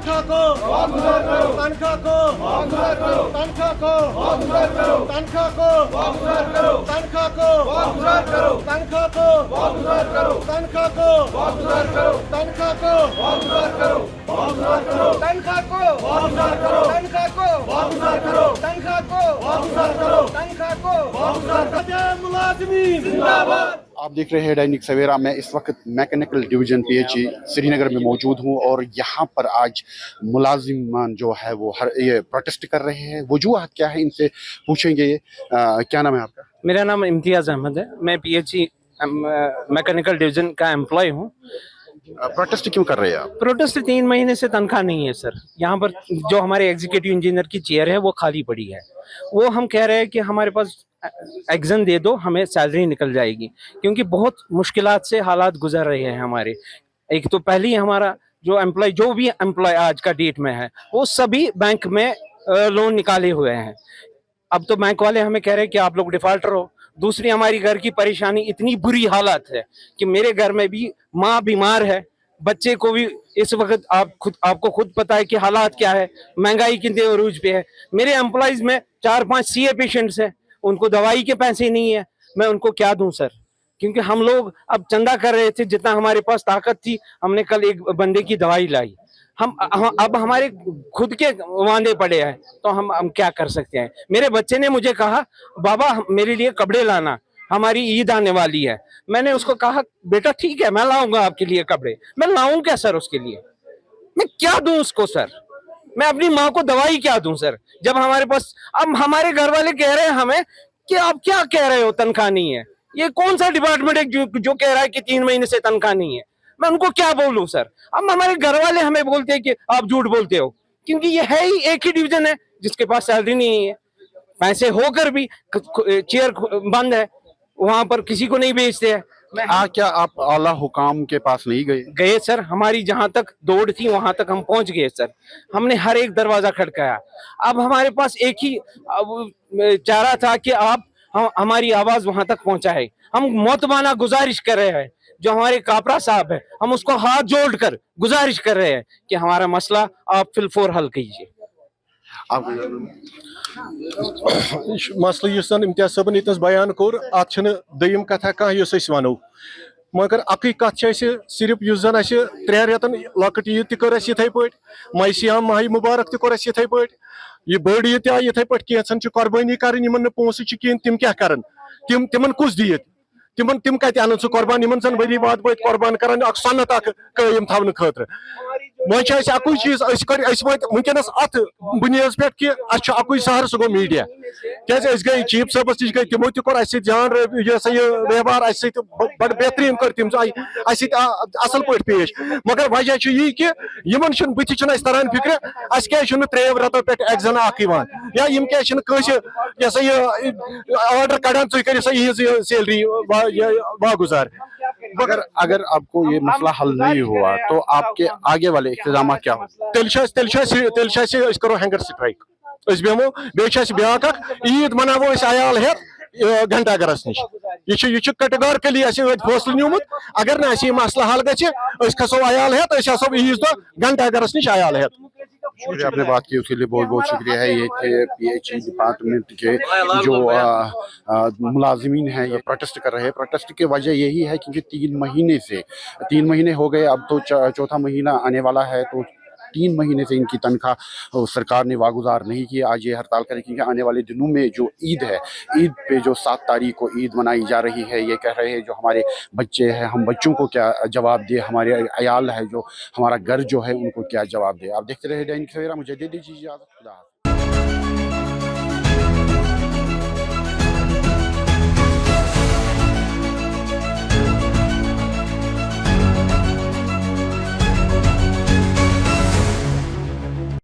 तनख्वाह को तनख्वाह को तनख्वाह को तनख्वाह को तनख्वाह को तनख्वाह को तनख्वाह को तनख्वाह को तनख्वाह को मुलाजिमीन जिंदाबाद। आप देख रहे हैं दैनिक सवेरा। मैं इस वक्त मैकेनिकल डिवीजन पीएचई श्रीनगर में मौजूद हूं और यहाँ पर आज मुलाजिमान जो है वो ये प्रोटेस्ट कर रहे हैं। वजूहत क्या है इनसे पूछेंगे। क्या नाम है आपका? मेरा नाम इम्तियाज़ अहमद है। मैं पीएचई मैकेनिकल डिवीजन का एम्प्लॉय हूँ। प्रोटेस्ट क्यों कर रहे हैं आप? प्रोटेस्ट 3 महीने से तनख्वाह नहीं है सर। यहाँ पर जो हमारे एग्जीक्यूटिव इंजीनियर की चेयर है वो खाली पड़ी है। वो हम कह रहे हैं कि हमारे पास एग्जन दे दो, हमें सैलरी निकल जाएगी, क्योंकि बहुत मुश्किलात से हालात गुजर रहे हैं हमारे। एक तो पहले ही हमारा जो भी एम्प्लॉय आज का डेट में है वो सभी बैंक में लोन निकाले हुए हैं। अब तो बैंक वाले हमें कह रहे हैं कि आप लोग डिफॉल्टर हो। दूसरी हमारी घर की परेशानी इतनी बुरी हालत है कि मेरे घर में भी माँ बीमार है, बच्चे को भी इस वक्त आपको खुद पता है कि हालात क्या है, महंगाई कितने अरूज पे है। मेरे एम्प्लॉइज में 4-5 सीए पेशेंट्स हैं, उनको दवाई के पैसे नहीं है। मैं उनको क्या दूं सर? क्योंकि हम लोग अब चंदा कर रहे थे जितना हमारे पास ताकत थी। हमने कल एक बंदे की दवाई लाई। अब हमारे खुद के वांदे पड़े हैं तो हम क्या कर सकते हैं। मेरे बच्चे ने मुझे कहा बाबा मेरे लिए कपड़े लाना, हमारी ईद आने वाली है। मैंने उसको कहा बेटा ठीक है मैं लाऊंगा आपके लिए कपड़े। मैं लाऊं क्या सर उसके लिए? मैं क्या दूं उसको सर? मैं अपनी माँ को दवाई क्या दूं सर? जब हमारे पास अब हमारे घर वाले कह रहे हैं हमें कि आप क्या कह रहे हो तनख्वाह नहीं है। ये कौन सा डिपार्टमेंट है जो कह रहा है कि 3 महीने से तनख्वाह नहीं है? मैं उनको क्या बोलूं सर? अब हमारे घर वाले हमें बोलते हैं कि आप झूठ बोलते हो, क्योंकि ये है ही एक ही डिवीजन है जिसके पास सैलरी नहीं है। पैसे होकर भी चेयर बंद है, वहां पर किसी को नहीं भेजते हैं। क्या आप आला हुकाम के पास नहीं गए सर? हमारी जहां तक दौड़ थी वहां तक हम पहुंच गए सर। हमने हर एक दरवाजा खटकाया। अब हमारे पास एक ही चारा था कि आप हमारी आवाज वहां तक पहुंचाए। हम मौतबाना गुजारिश कर रहे हैं, जो हमारे कापरा साहब है, हम उसको हाथ जोड़कर गुजारिश कर रहे हैं कि हमारा मसला आप फिलफोर हल कीजिए। मसल जन इम्तियाज सबन ये बयान कोर अत दम कथा कह वनो, मगर अक कत सिर्फ जन 3 रेतन लकट ईद तक ये पे, माह सियाम माह मुबारक तक ये पे, यह बड़ ईद ये पे, कैंसन कुर्बानी कर पोस कहें तम क्या कर तिमन कुछ दीत तिम कत अन सह कुर्बान जन वरी बाद वत कुर्बान कर सनत कायम थवन खतर। वह अक चीज वनस अत बुनियाद पे कि अक सहर सह गो मीडिया। क्या गई चीफ साहबस नश गई तमो तोर जान व्यवहार बड़ बेहतरीन कर तम असल पे पेश, मगर वजह यह कि बुत तरान फिक्र क्या त्रेव रतो पे एग्जाम या क्या कंस ऑर्डर कड़ान तुम कर सैलरी वागुजार। मगर अगर आपको ये मसला हल नहीं हुआ तो आपके आगे वाले इख्तिदाम क्या हो? तेल करो हैंगर स्ट्राइक, बेमो ब्या ईद मनावो अयाल हेत घंटा गरस नश। यह कैटेगोरिकली फैसले न्यूमुत, अगर ना मसला हल गो खसो अयाल हेत असो ईद दह घंटा गरस नश अयाल हेत। शुक्रिया, आपने बात की उसके लिए बहुत बहुत शुक्रिया है। ये थे पीएचई डिपार्टमेंट के जो मुलाजिमीन हैं, ये प्रोटेस्ट कर रहे हैं। प्रोटेस्ट की वजह यही है क्योंकि 3 महीने हो गए, अब तो चौथा महीना आने वाला है, तो 3 महीने से इनकी तनख्वाह सरकार ने वागुजार नहीं की। आज ये हड़ताल करें क्योंकि आने वाले दिनों में जो ईद है, ईद पे जो 7 तारीख को ईद मनाई जा रही है, ये कह रहे हैं जो हमारे बच्चे हैं, हम बच्चों को क्या जवाब दे, हमारे अयाल है जो हमारा घर जो है उनको क्या जवाब दे। आप देखते रहे दैनिक सवेरा, मुझे दे दीजिए इजाज़त। खुदा हाफ़िज़।